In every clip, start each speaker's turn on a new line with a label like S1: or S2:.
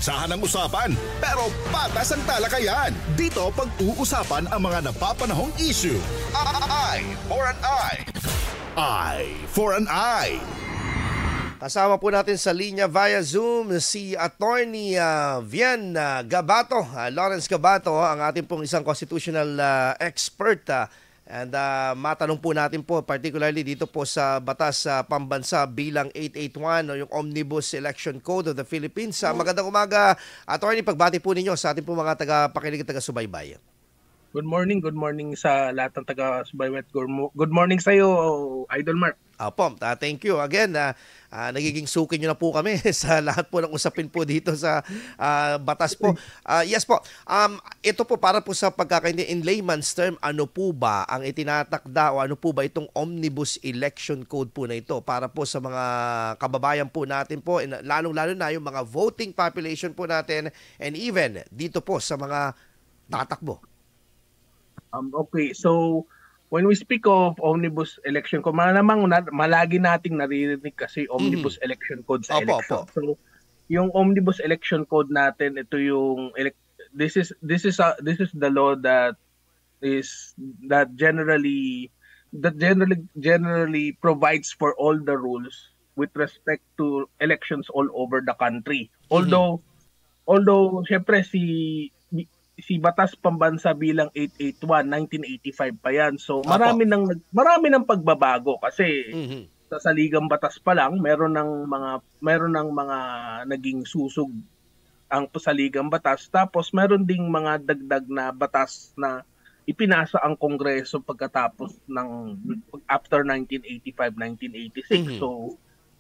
S1: Madalinsahan ang usapan, pero patas ang talakayan. Dito pag-uusapan ang mga napapanahong issue. Eye for an eye. Eye for an eye.
S2: Kasama po natin sa linya via Zoom si Attorney Vian Gabato, Lawrence Gabato, ang ating pong isang constitutional expert. And matanong po natin po particularly dito po sa batas pambansa bilang 881 o yung Omnibus Election Code of the Philippines. Magandang umaga, Attorney, pagbati po ninyo sa ating po mga taga-pakinig at taga-subaybay.
S3: Good morning sa lahat ng taga-subaybay. Good morning sa iyo, Idol Mark.
S2: Opo, thank you. Again, nagiging suki nyo na po kami sa lahat po ng usapin po dito sa batas po. Yes po, ito po para po sa pagkakaintindi in layman's term, ano po ba ang itinatakda o ano po ba itong Omnibus Election Code po na ito para po sa mga kababayan po natin po, lalong-lalo na yung mga voting population po natin and even dito po sa mga tatakbo.
S3: Okay, so when we speak of Omnibus Election Code, malamang malagi nating naririnig kasi Omnibus Election Code sa election. So, yung Omnibus Election Code natin, ito yung this is the law that generally provides for all the rules with respect to elections all over the country. Although syempre si Batas Pambansa bilang 881 1985 pa yan. So marami ng pagbabago kasi sa saligang batas pa lang meron ng mga naging susog ang saligang batas, tapos meron ding mga dagdag na batas na ipinasa ang Kongreso pagkatapos ng after 1985 1986.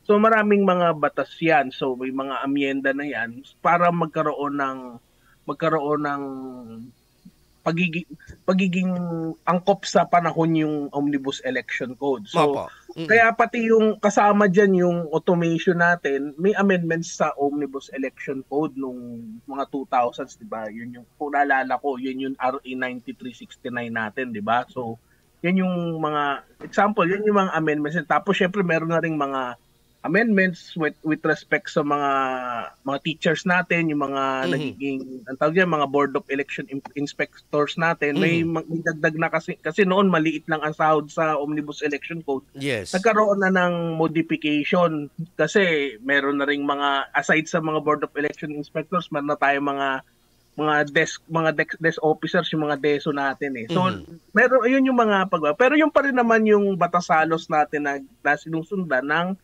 S3: So maraming mga batas yan. So may mga amyenda na yan para magkaroon ng pagiging angkop sa panahon yung Omnibus Election Code. So, kaya pati yung kasama dyan yung automation natin, may amendments sa Omnibus Election Code nung mga 2000s, di ba? Yun yung, kung naalala ko, yun yung RA 9369 natin, di ba? So, yun yung mga, example, yun yung mga amendments. Tapos, syempre, meron na ring mga amendments with respect sa mga teachers natin, yung mga nagiging ang tawag diyan, mga Board of Election Inspectors natin. May dagdag na kasi noon maliit lang ang sahod sa Omnibus Election Code.
S2: Yes.
S3: Nagkaroon na ng modification kasi meron na ring mga aside sa mga Board of Election Inspectors, meron na tayong mga desk officers, yung mga DESO natin eh. So meron yun yung mga pero yung pa rin naman yung batasalos natin na sinusundan ng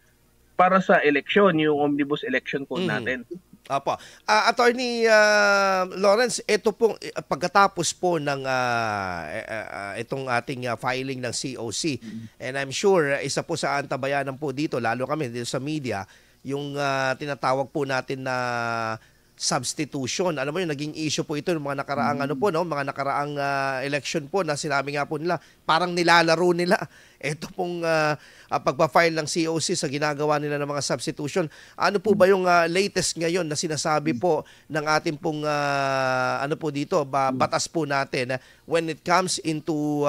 S3: para sa eleksyon, yung Omnibus Election Code natin.
S2: Apo. Attorney Lawrence, ito pong pagkatapos po ng itong ating filing ng COC, and I'm sure isa po sa antabayanan po dito, lalo kami dito sa media, yung tinatawag po natin na substitution. Alam mo yun, naging issue po ito ng mga nakaraang mga nakaraang election po na sinabi nga po nila, parang nilalaro nila ito pong pagpa-file ng COC sa ginagawa nila ng mga substitution. Ano po ba yung latest ngayon na sinasabi po ng ating pong batas po natin when it comes into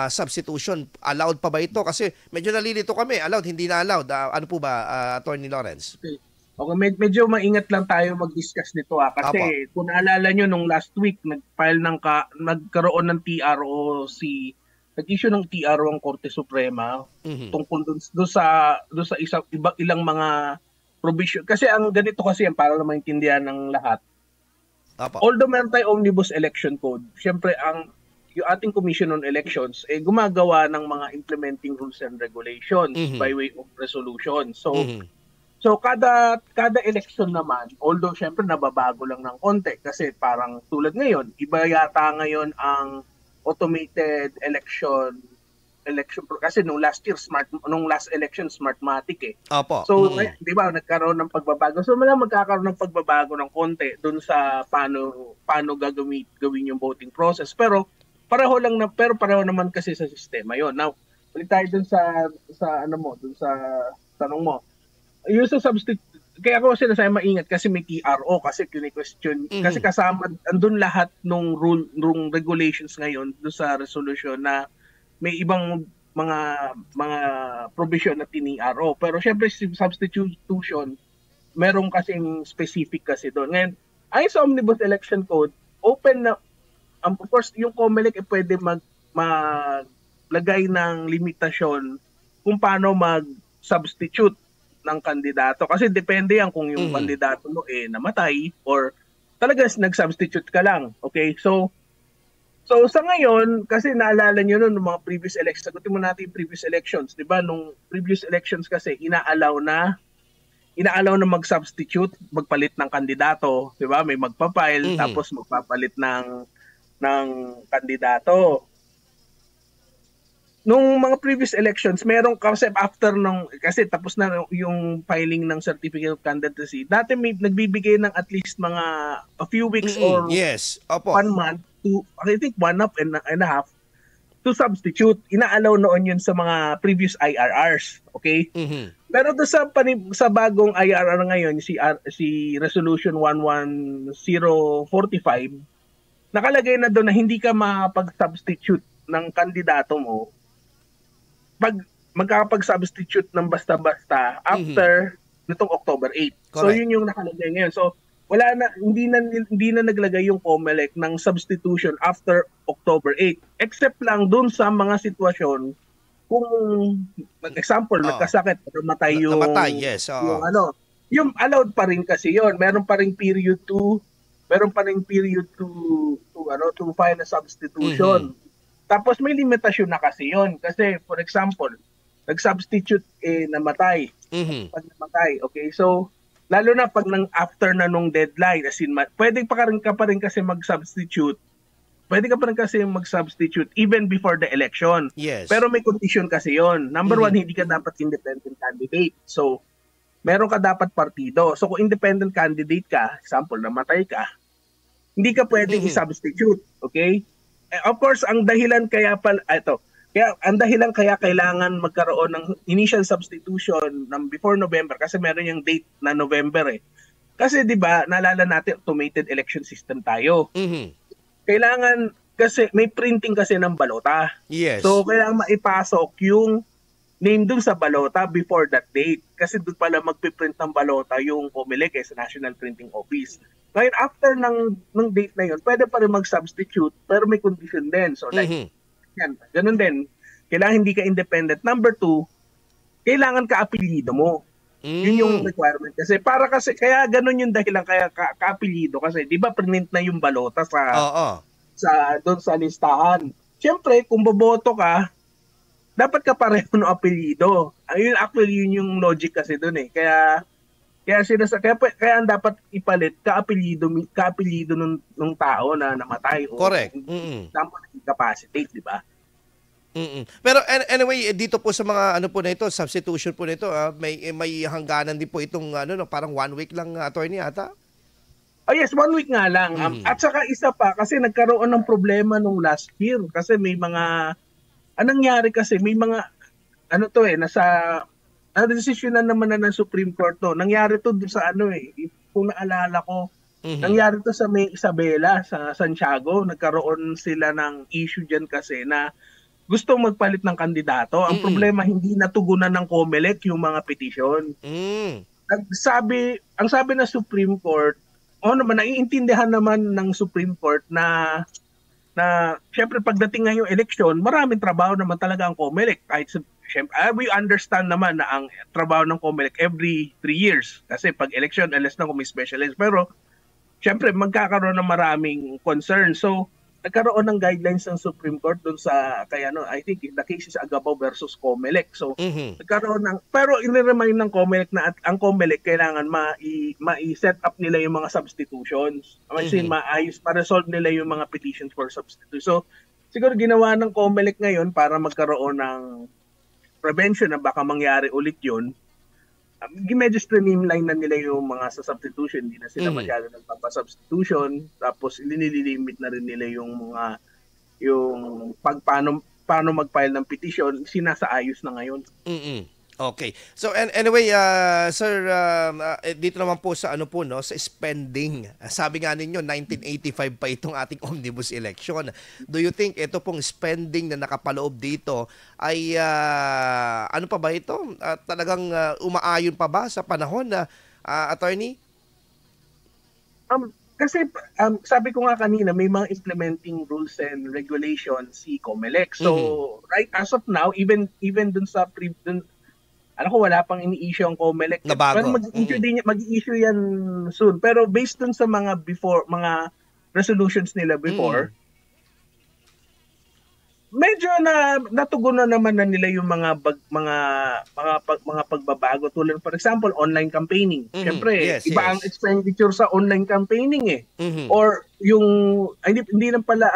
S2: substitution? Allowed pa ba ito? Kasi medyo nalilito kami. Allowed, hindi na allowed. Ano po ba, Attorney Lawrence?
S3: Okay, medyo maingat lang tayo mag-discuss nito kasi kung naalala nyo nung last week nagkaroon ng TRO nag-issue ng TRO ang Korte Suprema tungkol doon sa ilang mga provision kasi ang ganito kasi yan para na maintindihan ng lahat. Although meron tayong Omnibus Election Code, syempre yung ating Commission on Elections gumagawa ng mga implementing rules and regulations by way of resolution. So kada election naman, although syempre nababago lang ng konti kasi parang tulad ngayon, iba yata ngayon ang automated election kasi nung last election Smartmatic eh. So di ba nagkaroon ng pagbabago. So magkakaroon ng pagbabago ng konti doon sa paano gawin yung voting process. Pero pareho naman kasi sa sistema 'yon. Now, balik tayo doon sa tanong mo. Yung sa kaya ako sinasabi maingat kasi may TRO kasi kini-question kasi kasama andun lahat nung regulations ngayon do sa resolution na may ibang mga provision na TRO pero syempre si substitution merong kasing specific kasi doon. Ngayon, ayon sa Omnibus Election Code, open na, of course, yung COMELEC pwede maglagay ng limitasyon kung paano mag-substitute ng kandidato. Kasi depende yan kung yung kandidato mo namatay or talaga nag-substitute ka lang. Okay? So sa ngayon, kasi naalala nyo nun, mga previous elections, sagutin mo natin yung previous elections, di ba? Nung previous elections kasi, inaalaw na mag-substitute, magpalit ng kandidato, di ba? May magpapile, tapos magpapalit ng kandidato. Nung mga previous elections, merong kasi after kasi tapos na yung filing ng certificate of candidacy, dati may nagbibigay ng at least mga a few weeks or
S2: yes. Opo.
S3: 1 month to, I think 1 and a half to substitute. Inaalaw noon yun sa mga previous IRRs. Okay? Pero doon sa bagong IRR ngayon, si Resolution 11045, nakalagay na doon na hindi ka makapag-substitute ng kandidato mo pag magkakapag-substitute ng basta-basta after nitong October 8. Correct. So yun yung nakalagay ngayon. So wala na, hindi na naglagay yung COMELEC ng substitution after October 8, except lang dun sa mga sitwasyon kung example nagkasakit or namatay yung
S2: yes.
S3: Yung allowed pa rin kasi yun. Meron pa ring period to file a substitution. Tapos may limitasyon na kasi yun. Kasi for example, nag-substitute namatay. Pag namatay, okay? So lalo na pag after na nung deadline, as in, pwede ka pa rin kasi mag-substitute. Pwede ka pa rin kasi mag-substitute even before the election.
S2: Yes.
S3: Pero may condition kasi yon. Number one, hindi ka dapat independent candidate. So meron ka dapat partido. So kung independent candidate ka, example, namatay ka, hindi ka pwedeng i-substitute. Okay? Of course, ang dahilan kaya kailangan magkaroon ng initial substitution ng before November kasi meron yung date na November Kasi 'di ba, naalala natin automated election system tayo. Kailangan kasi may printing kasi ng balota.
S2: Yes.
S3: So kailangan maipasok yung name dun sa balota before that date kasi doon pala magpiprint ng balota yung COMELEC sa National Printing Office. Ngayon, after ng date na yun, pwede pa rin mag-substitute pero may condition din. So like, yan, ganun din. Kailangan hindi ka independent. Number 2, kailangan ka-apelyido mo. Yun yung requirement. Kasi kaya ganun yung dahilan kaya ka-apelyido kasi di ba print na yung balota doon sa listahan. Siyempre, kung boboto ka, dapat ka pareho ng apelyido. Actually, yun yung logic kasi doon Kaya ang dapat ipalit ka-apelyido nung tao na namatay.
S2: Correct.
S3: Example, incapacitate, di ba?
S2: Pero anyway, dito po sa mga po na ito, substitution po nito, may hangganan din po itong parang 1 week lang, attorney ata?
S3: Oh yes, 1 week nga lang. At saka isa pa, kasi nagkaroon ng problema nung last year. Kasi may mga, anong nangyari kasi, may mga, nasa, desisyon na naman ng Supreme Court to. Nangyari to sa kung naalala ko, nangyari to sa May Isabela, sa Santiago. Nagkaroon sila ng issue dyan kasi na gusto magpalit ng kandidato. Ang problema, hindi natugunan ng COMELEC yung mga petisyon. Ang sabi ng Supreme Court, naiintindihan naman ng Supreme Court na syempre pagdating ngayong eleksyon, maraming trabaho naman talaga ang COMELEC. Kahit syempre, we understand naman na ang trabaho ng COMELEC every 3 years. Kasi pag election, alas na kung may specialist. Pero syempre, magkakaroon ng maraming concern. So, nagkaroon ng guidelines ng Supreme Court doon sa, I think the case is Agapao versus COMELEC. So, nagkaroon pero in-remind ng COMELEC na ang COMELEC kailangan ma-set up nila yung mga substitutions. Maayos, ma-resolve nila yung mga petitions for substitution. So, siguro ginawa ng COMELEC ngayon para magkaroon ng prevention na baka mangyari ulit yun. Medyo streamline na nila yung mga sa substitution, hindi na sila masyado nagpapa-substitution, tapos nililimit na rin nila yung paano mag-file ng petition, sinasaayos na ngayon.
S2: Okay. So anyway, sir, dito naman po sa sa spending. Sabi nga ninyo 1985 pa itong ating omnibus election. Do you think ito pong spending na nakapaloob dito ay ano pa ba ito? Talagang umaayon pa ba sa panahon na Attorney?
S3: Kasi sabi ko nga kanina, may mga implementing rules and regulations si COMELEC. So, right as of now, even dun sa alam ko wala pang ini-issue ang COMELEC.
S2: Na bago.
S3: Pero mag-i-issue yan soon. Pero based dun sa mga resolutions nila before, medyo natugunan naman na nila yung mga pagbabago, tulad for example online campaigning. Siyempre, iba ang expenditure sa online campaigning eh. Or yung hindi lang pala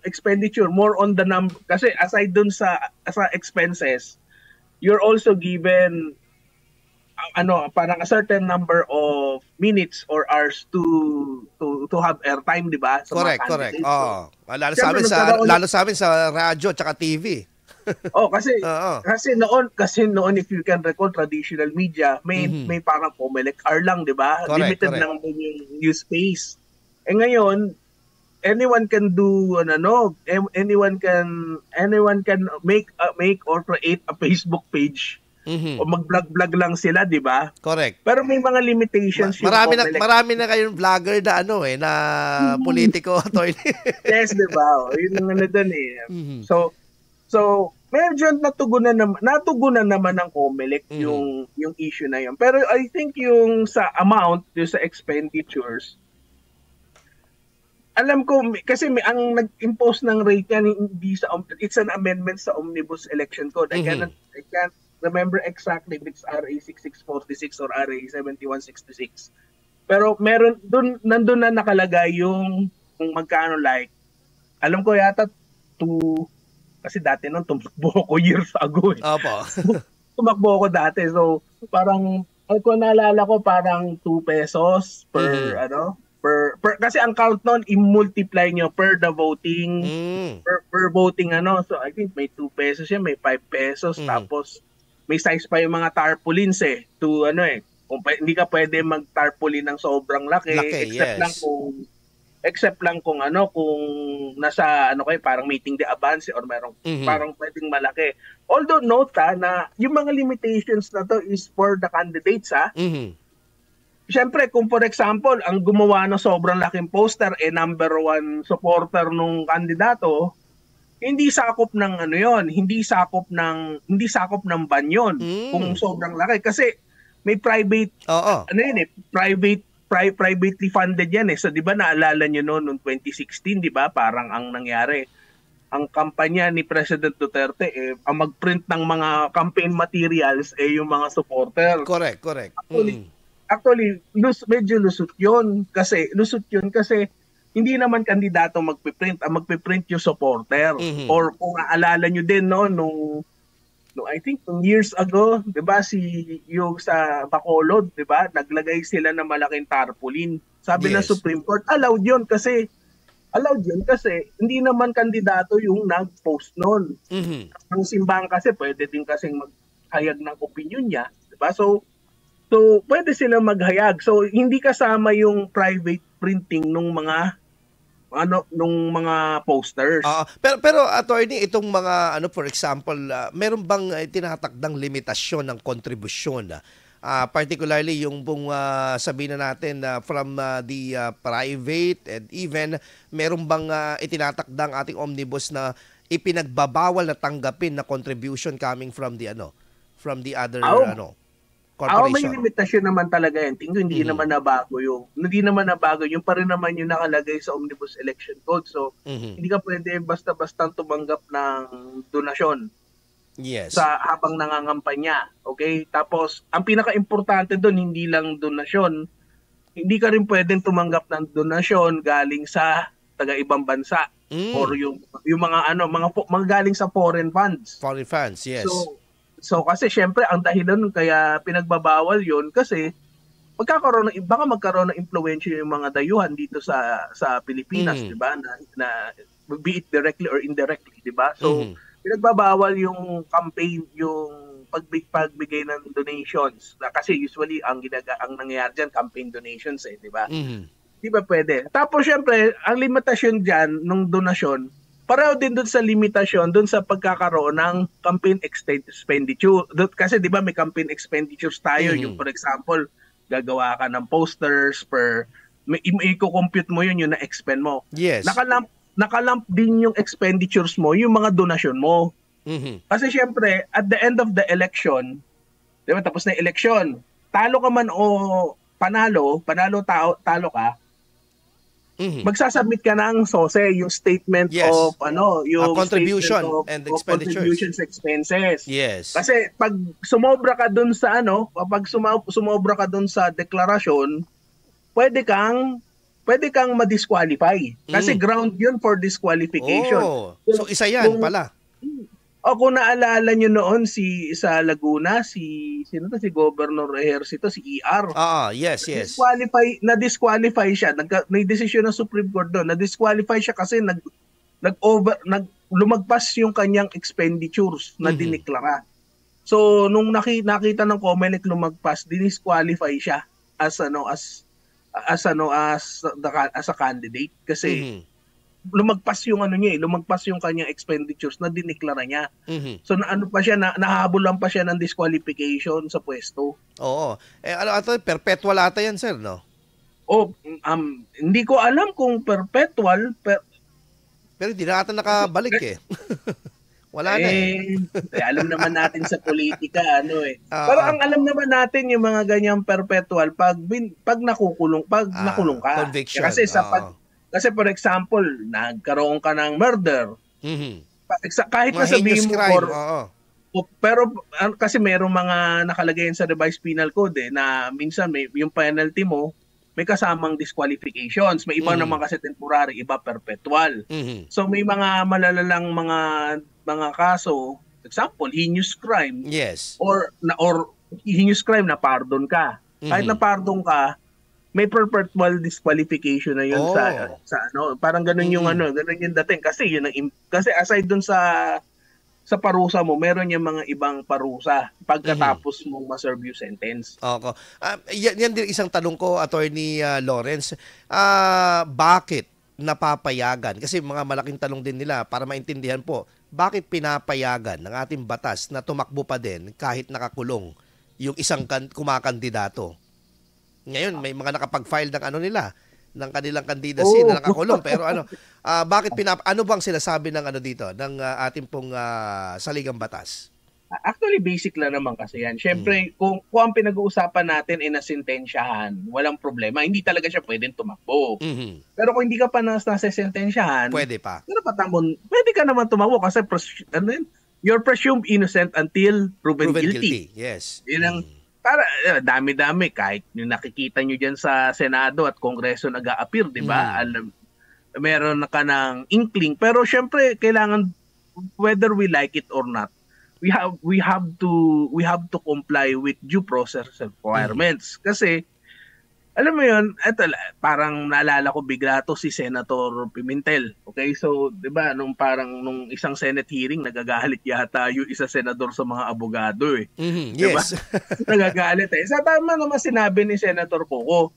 S3: expenditure, more on the number, kasi aside dun sa expenses, you're also given parang a certain number of minutes or hours to have airtime, di ba?
S2: Correct. Oh. Lalo sa amin sa radyo at TV.
S3: Kasi noon if you can recall, traditional media may parang COMELEC hour lang, di ba? Limited lang din yung space. Ngayon, anyone can do anyone can make or create a Facebook page. O mag-vlog lang sila, di ba?
S2: Correct.
S3: Pero may mga limitations
S2: marami na kayong vlogger na politiko, attorney.
S3: Yes, di ba? Yun ang doon eh. So medyo natugunan naman ng COMELEC yung issue na yun. Pero I think yung sa amount, yung sa expenditures, alam ko kasi ang nag-impose ng rate yan it's an amendment sa Omnibus Election Code. I can't remember exactly if it's RA 6646 or RA 7166. Pero nandun na nakalagay yung kung magkano, like alam ko yata kasi dati nung tumakbo ko years ago eh.
S2: Opo.
S3: Tumakbo ko dati. So parang kung naalala ko parang 2 pesos per per kasi ang count noon i-multiply nyo per the voting per voting so I think may 2 pesos yan, may 5 pesos tapos may size pa yung mga tarpaulins to kung hindi ka pwede mag-tarpaulin ng sobrang laki except lang kung nasa parang meeting de avance or merong parang pwedeng malaki. Although note na yung mga limitations na to is for the candidates Siyempre, kung for example, ang gumawa ng sobrang laking poster number 1 supporter nung kandidato, hindi sakop ng hindi sakop ng ban yun kung sobrang laki kasi may private privately funded yan So 'di ba naalala niyo noong 2016, 'di ba? Parang ang nangyari, ang kampanya ni President Duterte ang mag-print ng mga campaign materials yung mga supporter.
S2: Correct.
S3: Actually, medyo lusot yun kasi hindi naman kandidato magpiprint. Ang magpiprint yung supporter. Or kung aalala nyo din, nung I think years ago, di ba, yung sa Bacolod, di ba, naglagay sila ng malaking tarpaulin. Sabi ng Supreme Court, allowed yun kasi hindi naman kandidato yung nag-post nun. Ang simbahan kasi, pwede din kasing maghayag ng opinion niya. Di ba? So, pwede sila maghayag. So, hindi kasama yung private printing nung mga posters.
S2: Pero attorney, itong mga for example, meron bang tinatakdang limitasyon ng kontribusyon? Particularly yung sabihin na natin from the private and even meron bang itinatakdang ating omnibus na ipinagbabawal na tanggapin na contribution coming from the other corporation?
S3: May limitasyon naman talaga yan. Tingnan, hindi naman nabago yung pa rin naman yung nakalagay sa Omnibus Election Code. So, hindi ka pwede basta-basta tumanggap ng donasyon.
S2: Yes.
S3: Habang nangangampanya. Okay? Tapos, ang pinaka-importante doon, hindi lang donasyon. Hindi ka rin pwedeng tumanggap ng donasyon galing sa taga-ibang bansa. Or yung mga mga galing sa foreign funds.
S2: Foreign funds, yes.
S3: So kasi syempre ang dahilan kaya pinagbabawal 'yon kasi baka magkaroon ng impluwensya yung mga dayuhan dito sa Pilipinas, 'di ba? Na be it directly or indirectly, 'di ba? So pinagbabawal yung campaign, yung pagbigay ng donations. Kasi usually ang nangyayari diyan campaign donations 'di ba? Di ba pwede? Tapos syempre, ang limitasyon diyan ng donasyon pareho din doon sa limitasyon doon sa pagkakaroon ng campaign expenditure. Kasi 'di ba may campaign expenditures tayo, yung for example, gagawa ka ng posters i-compute mo yun yung na-expend mo.
S2: Yes.
S3: Nakalamp din yung expenditures mo, yung mga donasyon mo. Kasi syempre, at the end of the election, di ba, tapos na yung election, talo ka man o panalo talo ka, magsasubmit ka ng SOSE, yung statement of yung
S2: contribution
S3: of
S2: and expenditures.
S3: Contributions expenses.
S2: Yes.
S3: Kasi pag sumobra ka dun sa kapag sumobra ka dun sa deklarasyon, pwede kang ma-disqualify. Kasi ground yun for disqualification.
S2: So isa yan pala.
S3: O kung naalala nyo noon sa Laguna, si Governor Ejercito, si ER.
S2: Yes.
S3: Na-disqualify siya. May desisyon ng Supreme Court doon. Na-disqualify siya kasi lumagpas yung kanyang expenditures na diniklara. So nung nakita ng COMELEC lumagpas, dinisqualify siya as a candidate kasi lumagpas yung lumagpas yung kanyang expenditures na diniklara niya. So nahabulan pa siya ng disqualification sa pwesto.
S2: Oo. Perpetual ata yan, sir, no?
S3: Hindi ko alam kung perpetual,
S2: pero hindi na ata nakabalik Wala na
S3: alam naman natin sa politika pero ang alam naman natin yung mga ganyang perpetual pag nakulong ka.
S2: Conviction.
S3: Kasi for example, nagkaroon ka ng murder. Kahit na sabihin mo pero kasi merong mga nakalagay sa revised penal code na minsan yung penalty mo may kasamang disqualifications. May iba naman kasi temporary, iba perpetual. So may mga malalalang mga kaso, example, heinous crime.
S2: Yes.
S3: Or heinous crime na pardon ka. Kahit na pardon ka, may perpetual disqualification na yun sa parang ganun yung ganun yung dating kasi kasi aside dun sa parusa mo, meron yung mga ibang parusa pagkatapos mong ma-serve yung sentence.
S2: Okay. Yan din isang tanong ko, Attorney Lawrence. Bakit napapayagan? Kasi mga malaking tanong din nila para maintindihan po, bakit pinapayagan ng ating batas na tumakbo pa din kahit nakakulong yung isang kumakandidato? Ngayon, may mga nakapag-file ng kanilang candidacy na nakakulong. Pero bakit ano bang sinasabi ng dito, ng ating pong saligang batas?
S3: Actually, basic lang naman kasi yan. Siyempre, kung ang pinag-uusapan natin ay nasintensyahan, walang problema. Hindi talaga siya pwedeng tumakbo. Pero kung hindi ka pa nasisintensyahan,
S2: pwede pa.
S3: Pwede ka naman tumakbo kasi you're presumed innocent until proven guilty.
S2: Yes.
S3: Yun ang para dami-dami kahit yung nakikita nyo dyan sa Senado at Kongreso nag-a-appear, di ba? Meron na ka ng inkling. Pero syempre, kailangan, whether we like it or not, we have to comply with due process requirements. Kasi, alam mo yun, parang naalala ko bigla to si Senator Pimentel. Okay, so 'di ba nung isang Senate hearing nagagalit yata yung isa senador sa mga abogado
S2: Diba?
S3: Yes. Nagagalit Sa tama naman sinabi ni Senator Coco.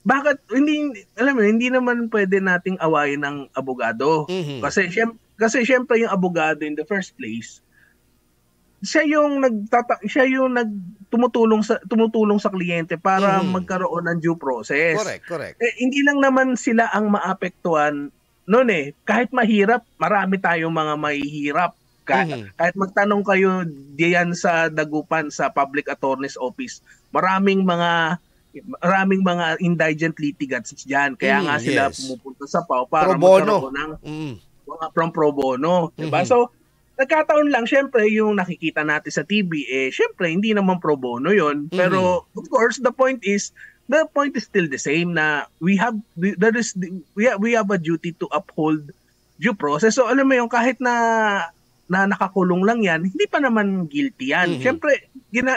S3: Bakit hindi naman pwede nating awayin ng abogado. Kasi syempre yung abogado in the first place, siya yung tumutulong sa kliyente para magkaroon ng due process.
S2: Correct.
S3: Hindi lang naman sila ang maapektuhan noon Kahit mahirap, marami tayong mga mahihirap. Kahit magtanong kayo diyan sa Dagupan sa Public Attorney's Office, maraming mga indigent litigants diyan. Kaya nga sila pumupunta sa PAO para magkaroon ng from pro bono, diba? So nagkataon lang, syempre, yung nakikita natin sa TV, syempre, hindi naman pro bono yun. Pero, of course, the point is still the same na we have a duty to uphold due process. So, alam mo yung kahit na nakakulong lang yan, hindi pa naman guilty yan. Syempre,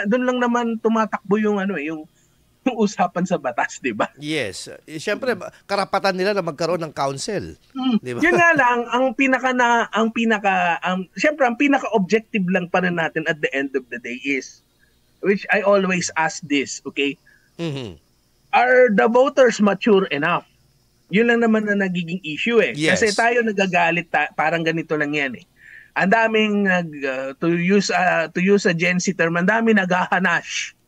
S3: doon lang naman tumatakbo yung usapan sa batas, di ba?
S2: Yes. Siyempre, karapatan nila na magkaroon ng counsel. Di ba?
S3: Yun nga lang, siyempre, ang pinaka-objective lang pa rin natin at the end of the day is, which I always ask this, okay? Are the voters mature enough? Yun lang naman na nagiging issue
S2: Yes.
S3: Kasi tayo nagagalit, parang ganito lang yan Ang daming, to use a Gen Z term, ang daming naghahanash.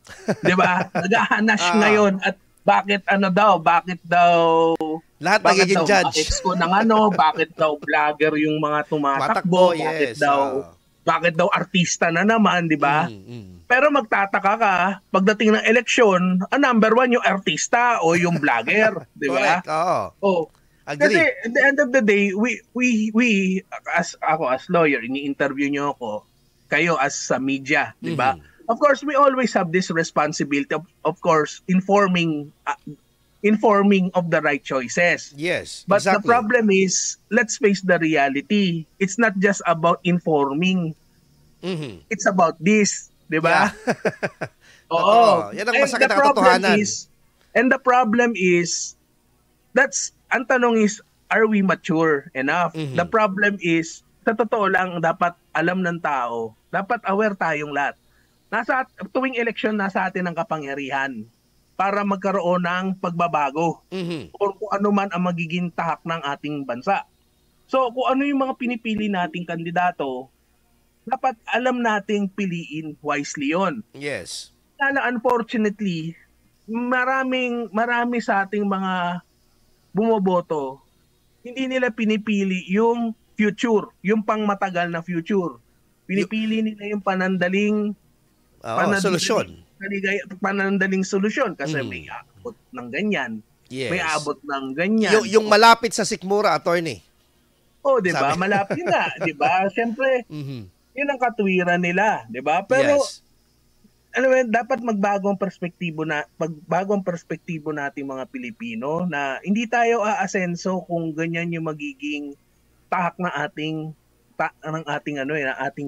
S3: 'Di ba? Nag-ahanash ngayon at bakit daw
S2: Lahat
S3: bakit
S2: nagiging
S3: daw
S2: judge.
S3: ex ko ng bakit daw vlogger yung mga
S2: Matakbo,
S3: tumatakbo,
S2: yes.
S3: bakit daw artista na naman, 'di ba? Pero magtataka ka, pagdating ng eleksyon, ang number one yung artista o yung vlogger, 'di ba?
S2: Correct. Oo.
S3: Oh.
S2: Agree.
S3: Kasi at the end of the day, we as lawyer, ini-interview niyo ako, kayo as sa media, 'di ba? Of course, we always have this responsibility of course informing of the right choices.
S2: Yes,
S3: But
S2: exactly.
S3: the problem is, let's face the reality. It's not just about informing. It's about this, 'di ba? Oo.
S2: Yan ang masakit na katotohanan.
S3: And the problem is, ang tanong is, are we mature enough? The problem is, sa totoo lang, dapat alam ng tao, dapat aware tayong lahat. Tuwing eleksyon, nasa atin ang kapangyarihan para magkaroon ng pagbabago o kung ano man ang magiging tahak ng ating bansa. So, kung ano yung mga pinipili nating kandidato, dapat alam nating piliin wisely yon.
S2: Yes.
S3: Kaya unfortunately, marami sa ating mga bumoboto, hindi nila pinipili yung future, yung pangmatagal na future. Pinipili nila yung panandaling
S2: solusyon.
S3: Panandaling solusyon kasi may abot ng ganyan.
S2: Yes.
S3: May abot ng ganyan.
S2: Yung malapit sa sikmura, attorney.
S3: Oh, 'di ba? Malapit na, 'di ba? Siyempre, yun ang katwiran nila, 'di ba? Pero
S2: yes.
S3: Alam mo, dapat magbago ang perspektibo nating mga Pilipino na hindi tayo aasenso kung ganyan yung magiging tahak na ating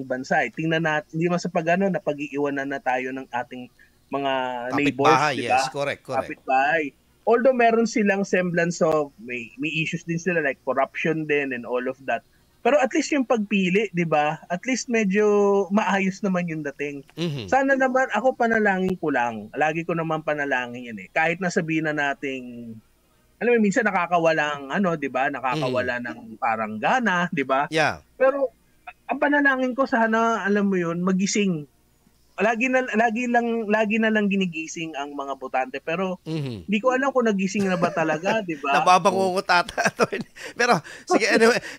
S3: bansa. Tingnan natin, hindi man sa na pag-iiwanan na tayo ng ating mga neighbors, di ba?
S2: Yes, correct.
S3: Kapitbahay. Although meron silang semblance of may issues din sila like corruption din and all of that. Pero at least yung pagpili, di ba? At least medyo maayos naman yung dating. Sana naman, ako panalangin ko lang. Lagi ko naman panalangin yan eh. Kahit nasabihin na nating, alam mo, minsan nakakawalang, di ba? Nakakawala ng parang gana, di ba?
S2: Yeah.
S3: Pero, ang panalangin ko sana, alam mo yun, magising. Lagi na lang ginigising ang mga botante, pero hindi ko alam kung nagising na ba talaga, 'di ba?
S2: Nababangungot ata, attorney. Pero sige,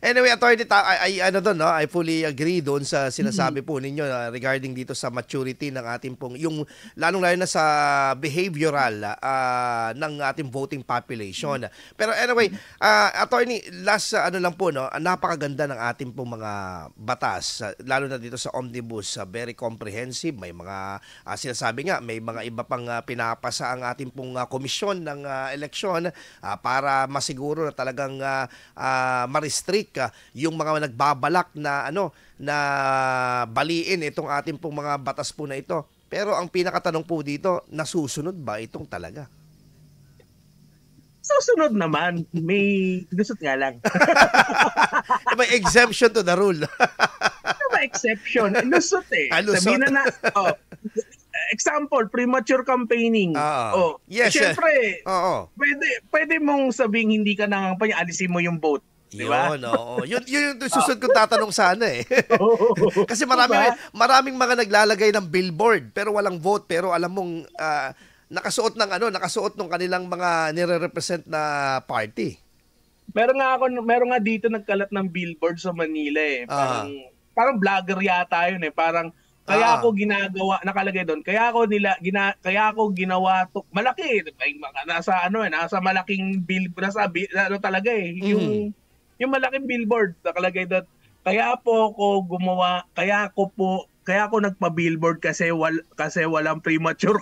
S2: anyway attorney, I fully agree doon sa sinasabi po ninyo regarding dito sa maturity ng ating pong yung lalong-lalo na sa behavioral ng ating voting population. Pero anyway, attorney, last lang po napakaganda ng ating pong mga batas, lalo na dito sa omnibus, very comprehensive. May mga sinasabi nga, may mga iba pang pinapasa ang ating pong komisyon ng eleksyon para masiguro na talagang ma-restrict yung mga nagbabalak na na baliin itong ating pong mga batas po na ito. Pero ang pinakatanong po dito, nasusunod ba itong talaga?
S3: Susunod naman, may lusot nga lang.
S2: May exemption to the rule.
S3: May exception. Lusot eh. Sabihin na example, premature campaigning.
S2: Yes.
S3: Siyempre, pwede mong sabing hindi ka nangangampanya, alisin mo yung vote. Diba?
S2: Yun yung susunod kong tatanong sana eh. Kasi maraming mga naglalagay ng billboard pero walang vote, pero alam mong nakasuot ng kanilang mga nire-represent na party.
S3: Meron nga dito nagkalat ng billboard sa Manila eh. Parang vlogger yata yun eh. Parang kaya ako ginagawa, nakalagay doon. Kaya ako ginawa to, malaki nasa malaking billboard, talaga eh. Yung malaking billboard nakalagay doon. Kaya ako nagpa-billboard kasi walang premature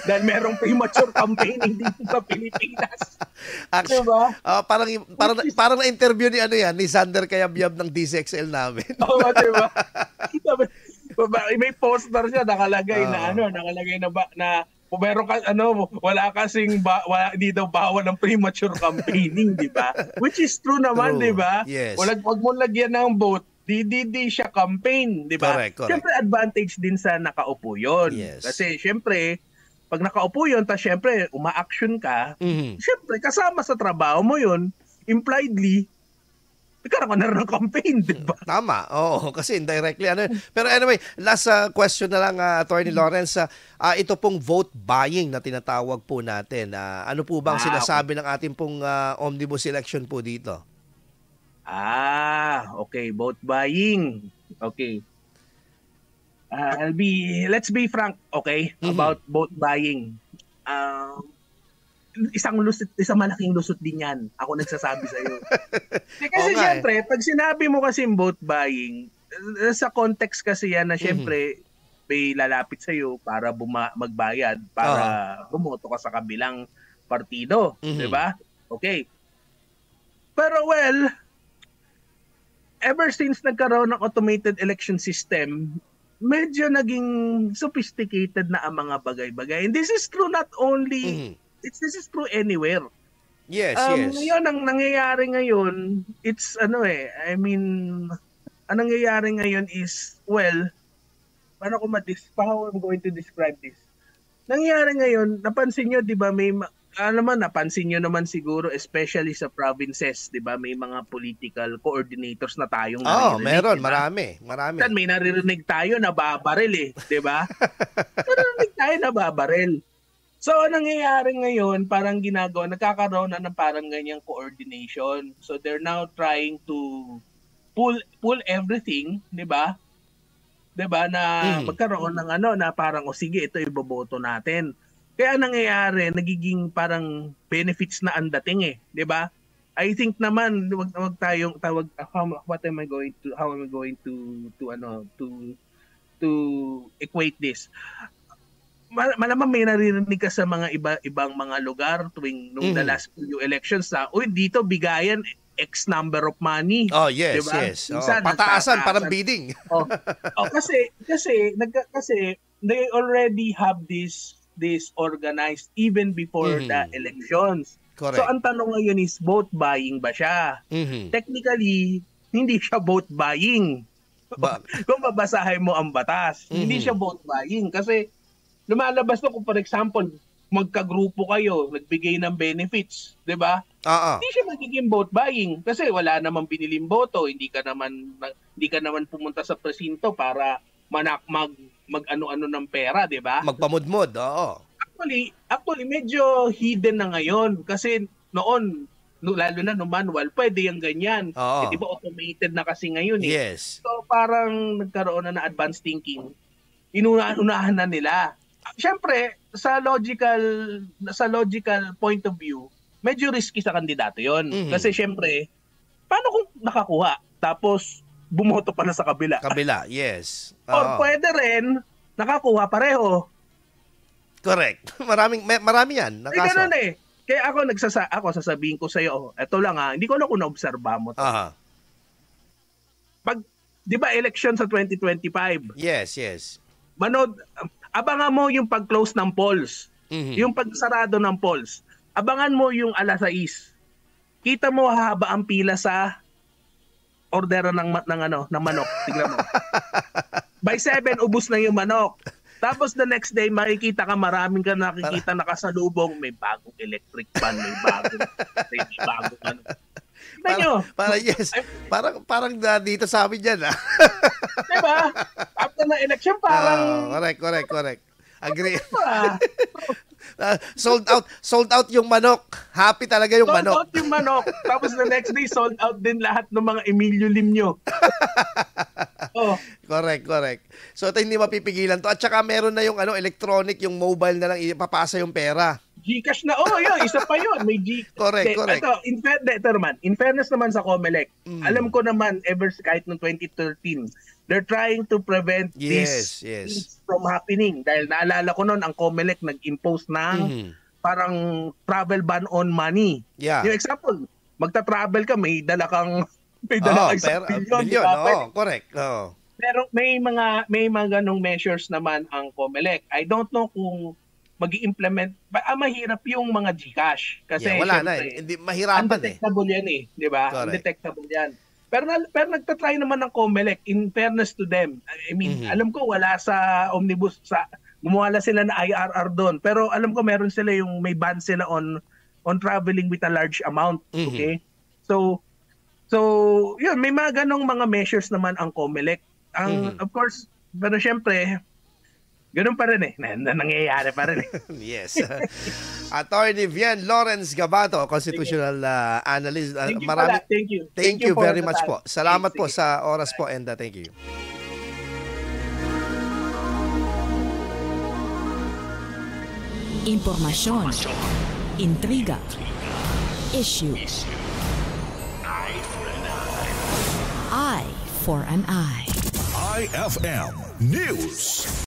S3: dahil merong premature campaigning dito sa Pilipinas.
S2: Actually, diba? Parang na-interview ni Sander Kayabyab ng DCXL namin.
S3: Oo, diba? May poster siya nakalagay na meron ka hindi daw bawal ng premature campaigning, di ba? Which is true naman, di ba?
S2: Yes.
S3: Wag mo lagyan ng vote, di siya campaign, di ba?
S2: Correct.
S3: Siyempre advantage din sa nakaupo yun.
S2: Yes.
S3: Kasi siyempre, pag nakaupo yun, siyempre uma-action ka, siyempre kasama sa trabaho mo yun, impliedly, nagkaroon na rin ng campaign, di ba?
S2: Tama. Oo, kasi indirectly ano. Pero anyway, last question na lang, Attorney Lawrence. Ito pong vote buying na tinatawag po natin. Ano po bang sinasabi ng ating pong omnibus election po dito?
S3: Okay. Vote buying. Okay. Let's be frank, okay, about vote buying. Isang malaking lusot din yan. Ako nagsasabi sa iyo. Kasi syempre, pag sinabi mo kasi vote buying, sa context kasi yan na syempre may lalapit sa iyo para magbayad para bumoto ka sa kabilang partido, 'di ba? Okay. Pero well, ever since nagkaroon ng automated election system, medyo naging sophisticated na ang mga bagay-bagay. And this is true not only, this is true anywhere.
S2: Yes.
S3: Ngayon, ang nangyayari ngayon, it's ang nangyayari ngayon is, well, how I'm going to describe this? Nangyayari ngayon, napansin nyo, di ba, napansin nyo naman siguro, especially sa provinces, di ba, may mga political coordinators na tayong naririnig.
S2: Meron,
S3: diba?
S2: marami.
S3: May naririnig tayo na babaril di ba? Naririnig tayo na babaril. So, nangyayari ngayon, parang nagkakaroon na ng parang ganyang coordination. So, they're now trying to pull everything, di ba? Di ba, na magkaroon ng na parang, sige, ito iboboto natin. Kaya nangyayari, nagiging parang benefits na ang dating di ba? I think naman wag tayong tawag how am I going to equate this. Malamang may naririnig ka sa mga ibang mga lugar tuwing nung the last few elections dito bigayan X number of money.
S2: Yes,
S3: diba?
S2: yes. Pataasan, parang bidding. Kasi they already have this organized even before the elections. Correct.
S3: So ang tanong ngayon is vote buying ba siya? Technically, hindi siya vote buying. Kung babasahin mo ang batas, hindi siya vote buying kasi lumalabas na kung for example, magkagrupo kayo, nagbigay ng benefits, 'di ba? Hindi siya magiging vote buying kasi wala namang biniling boto, hindi ka naman pumunta sa presinto para mag-ano-ano ng pera, 'di ba?
S2: Magpamudmod,
S3: Actually medyo hidden na ngayon kasi noon lalo na no manual, pwede yung ganyan. Di ba automated na kasi ngayon
S2: Yes.
S3: So parang nagkaroon na advanced thinking. Inunahan na nila. Siyempre, sa logical point of view, medyo risky sa kandidato 'yon. Kasi siyempre, paano kung nakakuha tapos bumoto pala sa kabila?
S2: Yes.
S3: Or pwede rin, nakakuha pareho.
S2: Correct. Marami yan.
S3: Ganun Kaya ako sasabihin ko sa iyo, eto lang hindi ko alam kung na-obserba mo to. Pag, di ba election sa 2025?
S2: Yes.
S3: Abangan mo yung pag-close ng polls. Yung pagsarado ng polls. Abangan mo yung alas 6. Kita mo haba ang pila sa ordera ng manok. Tingnan mo. By 7, ubos na yung manok. Tapos the next day, makikita ka, maraming ka nakikita nakasalubong. May bagong electric fan, may bagong
S2: Yes. Parang dito sa amin yan.
S3: Diba? After na election, parang...
S2: Correct. Agree. Sold out yung manok. Happy talaga yung manok.
S3: Sold out yung manok. Tapos the next day, sold out din lahat ng mga Emilio Limnyo.
S2: Correct. So ito hindi mapipigilan to. At saka meron na yung electronic, yung mobile na lang ipapasa yung pera.
S3: Gcash na. Yun. Isa pa yun. May Gcash.
S2: Correct.
S3: In fairness naman sa Comelec, alam ko naman, kahit noong 2013, they're trying to prevent this from happening. Dahil naalala ko noon, ang Comelec nag-impose ng parang travel ban on money.
S2: Yeah.
S3: Yung example, magta-travel ka, may dala kang isang bilyon.
S2: Correct.
S3: Pero may mga ganong measures naman ang Comelec. I don't know kung mag-i-implement. Mahirap yung mga GCash. Kasi
S2: wala na Hindi, mahirapan
S3: undetectable yan di ba? Undetectable yan. Pero nagtatry naman ng Comelec, in fairness to them. I mean, alam ko wala sa Omnibus, gumawa sila na IRR doon. Pero alam ko meron sila yung may ban sila on traveling with a large amount. Okay? So So, yun, may mga ganong mga measures naman ang COMELEC. Of course, pero syempre, ganun pa rin na nangyayari pa rin
S2: Yes. Attorney Vian Lawrence Gabato, constitutional analyst.
S3: Thank you
S2: Thank you. Thank you very much po. Salamat po
S3: Sige.
S2: sa oras po and thank you.
S4: Impormasyon, intriga, issue. Eye for an eye.
S1: IFM News.